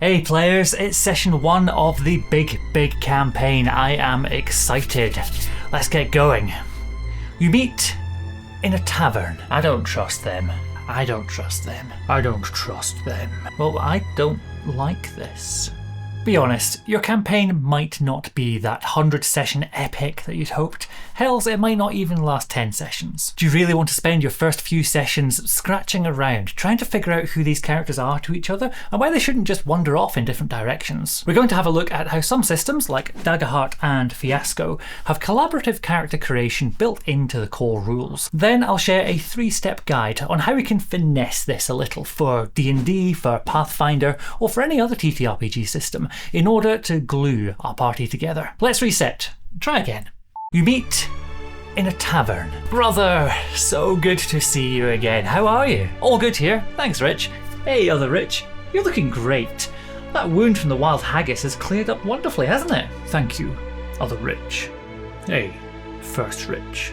Hey players, it's session 1 of the big campaign. I am excited. Let's get going. You meet in a tavern. I don't trust them. I don't trust them. I don't trust them. Well, I don't like this. Be honest, your campaign might not be that 100 session epic that you'd hoped. Hells, it might not even last 10 sessions. Do you really want to spend your first few sessions scratching around, trying to figure out who these characters are to each other, and why they shouldn't just wander off in different directions? We're going to have a look at how some systems, like Daggerheart and Fiasco, have collaborative character creation built into the core rules. Then I'll share a 3-step guide on how we can finesse this a little for D&D, for Pathfinder, or for any other TTRPG system, in order to glue our party together. Let's reset. Try again. You meet in a tavern. Brother, so good to see you again. How are you? All good here. Thanks, Rich. Hey, other Rich. You're looking great. That wound from the wild haggis has cleared up wonderfully, hasn't it? Thank you, other Rich. Hey, first Rich.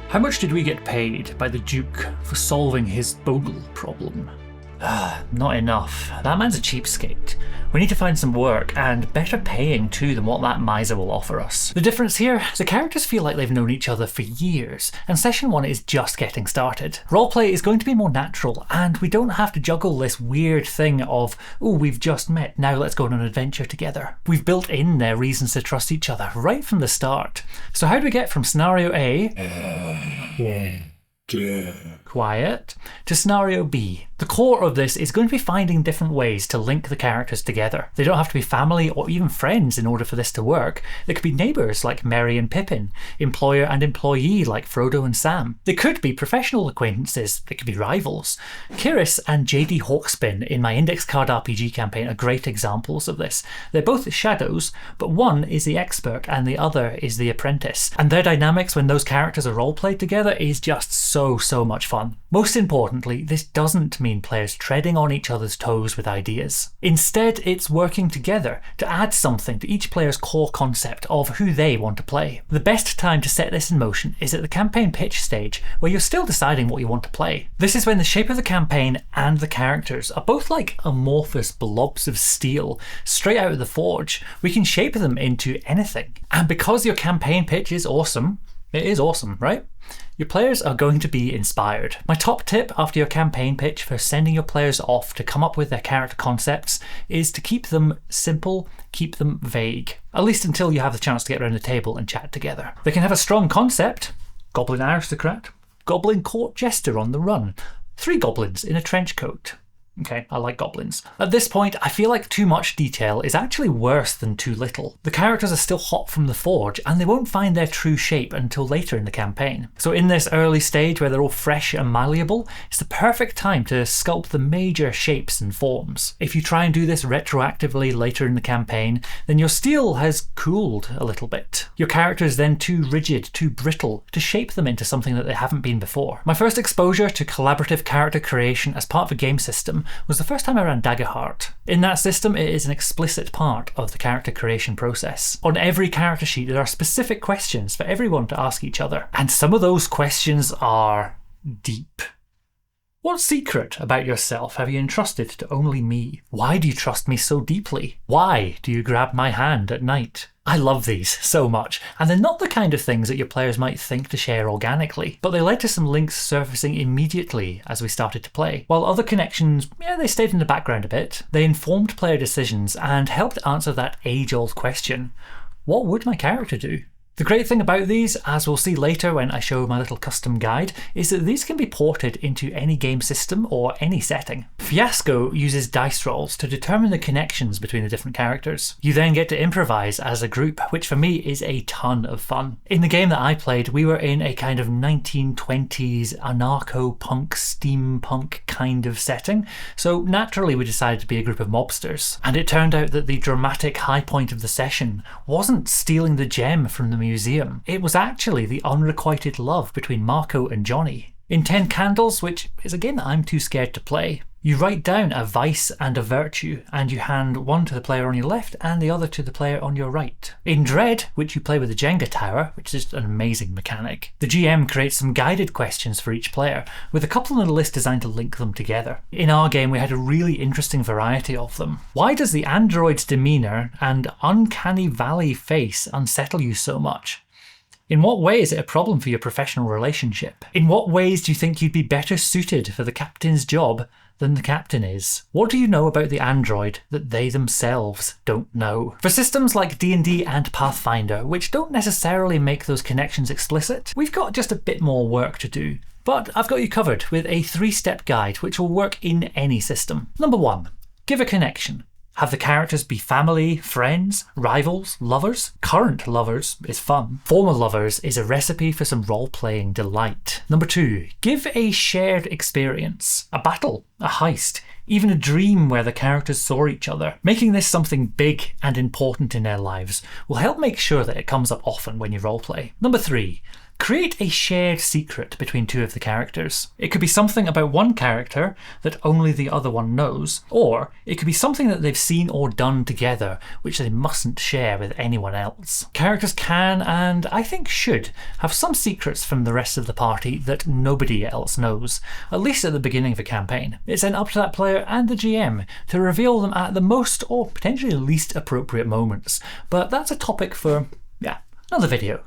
How much did we get paid by the Duke for solving his bogle problem? Not enough. That man's a cheapskate. We need to find some work, and better paying too than what that miser will offer us. The difference here, the characters feel like they've known each other for years, and session 1 is just getting started. Roleplay is going to be more natural, and we don't have to juggle this weird thing of, oh, we've just met, now let's go on an adventure together. We've built in their reasons to trust each other right from the start. So how do we get from scenario A, quiet, to scenario B? The core of this is going to be finding different ways to link the characters together. They don't have to be family or even friends in order for this to work. They could be neighbours like Merry and Pippin, employer and employee like Frodo and Sam. They could be professional acquaintances. They could be rivals. Kiris and JD Hawkspin in my Index Card RPG campaign are great examples of this. They're both shadows, but one is the expert and the other is the apprentice. And their dynamics when those characters are roleplayed together is just so much fun. Most importantly, this doesn't mean players treading on each other's toes with ideas. Instead, it's working together to add something to each player's core concept of who they want to play. The best time to set this in motion is at the campaign pitch stage, where you're still deciding what you want to play. This is when the shape of the campaign and the characters are both like amorphous blobs of steel straight out of the forge. We can shape them into anything. And because your campaign pitch is awesome, it is awesome, right? Your players are going to be inspired. My top tip after your campaign pitch for sending your players off to come up with their character concepts is to keep them simple, keep them vague, at least until you have the chance to get around the table and chat together. They can have a strong concept: goblin aristocrat, goblin court jester on the run, 3 goblins in a trench coat. Okay, I like goblins. At this point, I feel like too much detail is actually worse than too little. The characters are still hot from the forge, and they won't find their true shape until later in the campaign. So in this early stage where they're all fresh and malleable, it's the perfect time to sculpt the major shapes and forms. If you try and do this retroactively later in the campaign, then your steel has cooled a little bit. Your character is then too rigid, too brittle, to shape them into something that they haven't been before. My first exposure to collaborative character creation as part of a game system was the first time I ran Daggerheart. In that system, it is an explicit part of the character creation process. On every character sheet, there are specific questions for everyone to ask each other. And some of those questions are deep. What secret about yourself have you entrusted to only me? Why do you trust me so deeply? Why do you grab my hand at night? I love these so much, and they're not the kind of things that your players might think to share organically, but they led to some links surfacing immediately as we started to play. While other connections, they stayed in the background a bit, they informed player decisions and helped answer that age-old question: what would my character do? The great thing about these, as we'll see later when I show my little custom guide, is that these can be ported into any game system or any setting. Fiasco uses dice rolls to determine the connections between the different characters. You then get to improvise as a group, which for me is a ton of fun. In the game that I played, we were in a kind of 1920s anarcho-punk, steampunk kind of setting, so naturally we decided to be a group of mobsters. And it turned out that the dramatic high point of the session wasn't stealing the gem from the museum. It was actually the unrequited love between Marco and Johnny. In 10 Candles, which is a game that I'm too scared to play, You write down a vice and a virtue, and you hand one to the player on your left and the other to the player on your right. In Dread, which you play with a Jenga tower, which is an amazing mechanic, the GM creates some guided questions for each player, with a couple on the list designed to link them together. In our game, we had a really interesting variety of them. Why does the android's demeanour and uncanny valley face unsettle you so much? In what way is it a problem for your professional relationship? In what ways do you think you'd be better suited for the captain's job than the captain is? What do you know about the android that they themselves don't know? For systems like D&D and Pathfinder, which don't necessarily make those connections explicit, we've got just a bit more work to do. But I've got you covered with a 3-step guide which will work in any system. Number 1, give a connection. Have the characters be family, friends, rivals, lovers. Current lovers is fun. Former lovers is a recipe for some role-playing delight. Number 2, give a shared experience. A battle, a heist, even a dream where the characters saw each other. Making this something big and important in their lives will help make sure that it comes up often when you roleplay. Number 3, create a shared secret between two of the characters. It could be something about one character that only the other one knows, or it could be something that they've seen or done together which they mustn't share with anyone else. Characters can, and I think should, have some secrets from the rest of the party that nobody else knows, at least at the beginning of a campaign. It's then up to that player and the GM to reveal them at the most or potentially least appropriate moments, but that's a topic for, another video.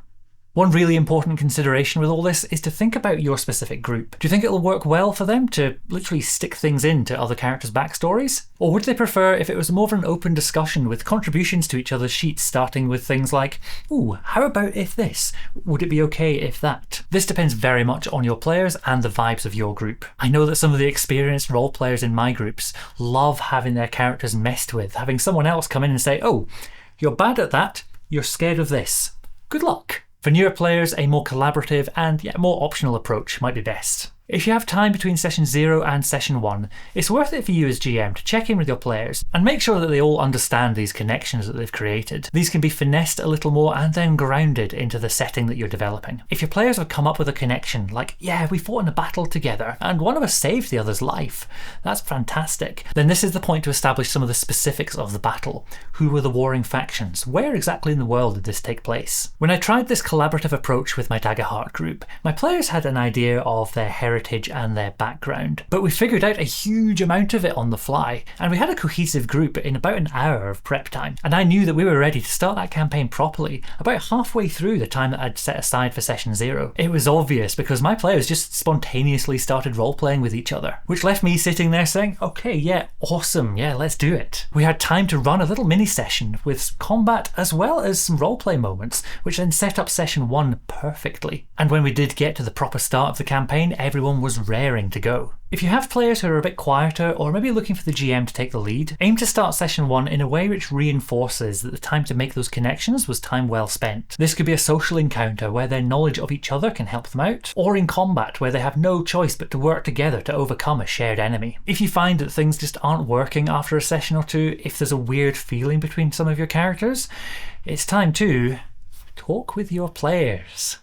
One really important consideration with all this is to think about your specific group. Do you think it'll work well for them to literally stick things into other characters' backstories? Or would they prefer if it was more of an open discussion with contributions to each other's sheets, starting with things like, ooh, how about if this? Would it be okay if that? This depends very much on your players and the vibes of your group. I know that some of the experienced role players in my groups love having their characters messed with, having someone else come in and say, oh, you're bad at that, you're scared of this. Good luck. For newer players, a more collaborative and more optional approach might be best. If you have time between session 0 and session 1, it's worth it for you as GM to check in with your players and make sure that they all understand these connections that they've created. These can be finessed a little more and then grounded into the setting that you're developing. If your players have come up with a connection like, yeah, we fought in a battle together and one of us saved the other's life, that's fantastic. Then this is the point to establish some of the specifics of the battle. Who were the warring factions? Where exactly in the world did this take place? When I tried this collaborative approach with my Daggerheart group, my players had an idea of their heritage and their background, but we figured out a huge amount of it on the fly, and we had a cohesive group in about an hour of prep time, and I knew that we were ready to start that campaign properly about halfway through the time that I'd set aside for session 0. It was obvious because my players just spontaneously started role-playing with each other, which left me sitting there saying, okay, yeah, awesome, yeah, let's do it. We had time to run a little mini session with combat as well as some roleplay moments, which then set up session 1 perfectly. And when we did get to the proper start of the campaign, everyone was raring to go. If you have players who are a bit quieter or maybe looking for the GM to take the lead, aim to start session 1 in a way which reinforces that the time to make those connections was time well spent. This could be a social encounter where their knowledge of each other can help them out, or in combat where they have no choice but to work together to overcome a shared enemy. If you find that things just aren't working after a session or two, if there's a weird feeling between some of your characters, it's time to talk with your players.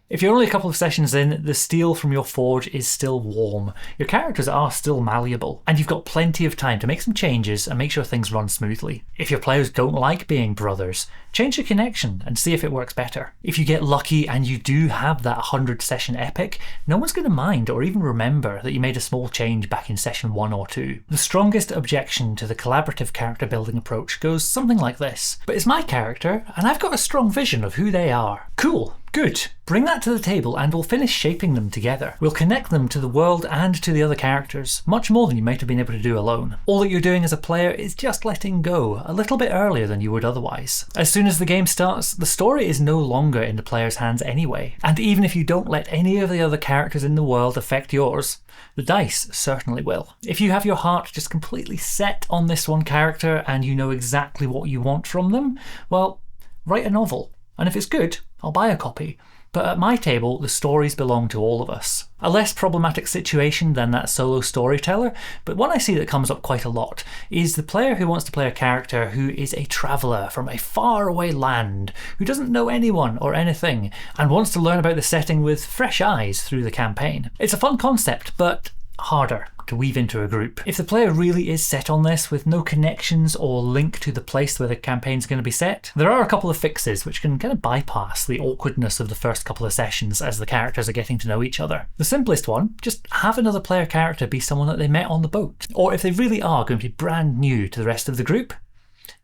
If you're only a couple of sessions in, the steel from your forge is still warm, your characters are still malleable, and you've got plenty of time to make some changes and make sure things run smoothly. If your players don't like being brothers, change the connection and see if it works better. If you get lucky and you do have that 100 session epic, no one's going to mind or even remember that you made a small change back in session 1 or 2. The strongest objection to the collaborative character building approach goes something like this. But it's my character, and I've got a strong vision of who they are. Cool. Good. Bring that to the table and we'll finish shaping them together. We'll connect them to the world and to the other characters, much more than you might have been able to do alone. All that you're doing as a player is just letting go a little bit earlier than you would otherwise. As soon as the game starts, the story is no longer in the player's hands anyway, and even if you don't let any of the other characters in the world affect yours, the dice certainly will. If you have your heart just completely set on this one character and you know exactly what you want from them, well, write a novel. And if it's good, I'll buy a copy. But at my table, the stories belong to all of us. A less problematic situation than that solo storyteller, but one I see that comes up quite a lot, is the player who wants to play a character who is a traveller from a faraway land, who doesn't know anyone or anything, and wants to learn about the setting with fresh eyes through the campaign. It's a fun concept, but harder to weave into a group. If the player really is set on this with no connections or link to the place where the campaign's going to be set, there are a couple of fixes which can kind of bypass the awkwardness of the first couple of sessions as the characters are getting to know each other. The simplest one, just have another player character be someone that they met on the boat. Or if they really are going to be brand new to the rest of the group,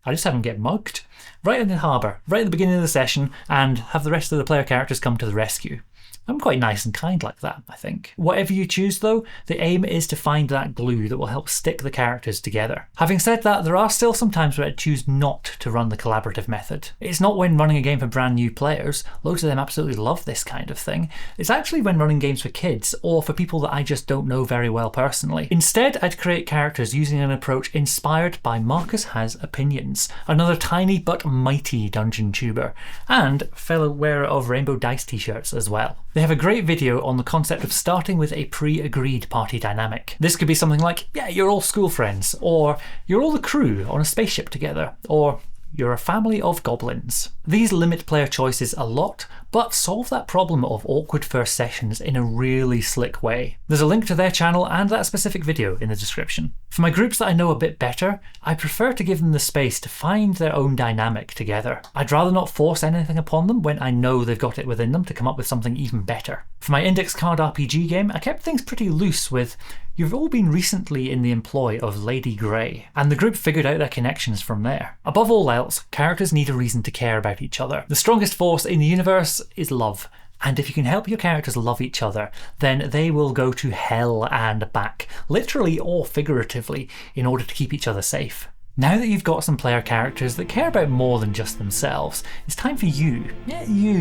I just have them get mugged right in the harbour, right at the beginning of the session, and have the rest of the player characters come to the rescue. I'm quite nice and kind like that, I think. Whatever you choose though, the aim is to find that glue that will help stick the characters together. Having said that, there are still some times where I choose not to run the collaborative method. It's not when running a game for brand new players, loads of them absolutely love this kind of thing. It's actually when running games for kids, or for people that I just don't know very well personally. Instead, I'd create characters using an approach inspired by Marcus Has Opinions, another tiny but mighty dungeon tuber, and fellow wearer of rainbow dice t-shirts as well. They have a great video on the concept of starting with a pre-agreed party dynamic. This could be something like, yeah, you're all school friends, or you're all the crew on a spaceship together, or you're a family of goblins. These limit player choices a lot, but solve that problem of awkward first sessions in a really slick way. There's a link to their channel and that specific video in the description. For my groups that I know a bit better, I prefer to give them the space to find their own dynamic together. I'd rather not force anything upon them when I know they've got it within them to come up with something even better. For my index card RPG game, I kept things pretty loose with, you've all been recently in the employ of Lady Grey, and the group figured out their connections from there. Above all else, characters need a reason to care about each other. The strongest force in the universe is love. And if you can help your characters love each other, then they will go to hell and back, literally or figuratively, in order to keep each other safe. Now that you've got some player characters that care about more than just themselves, it's time for you,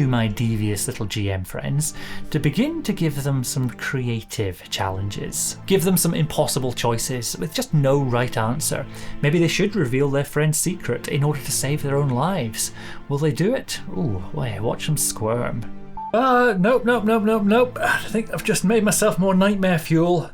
my devious little GM friends, to begin to give them some creative challenges. Give them some impossible choices with just no right answer. Maybe they should reveal their friend's secret in order to save their own lives. Will they do it? Ooh, wait, watch them squirm. Nope. I think I've just made myself more nightmare fuel.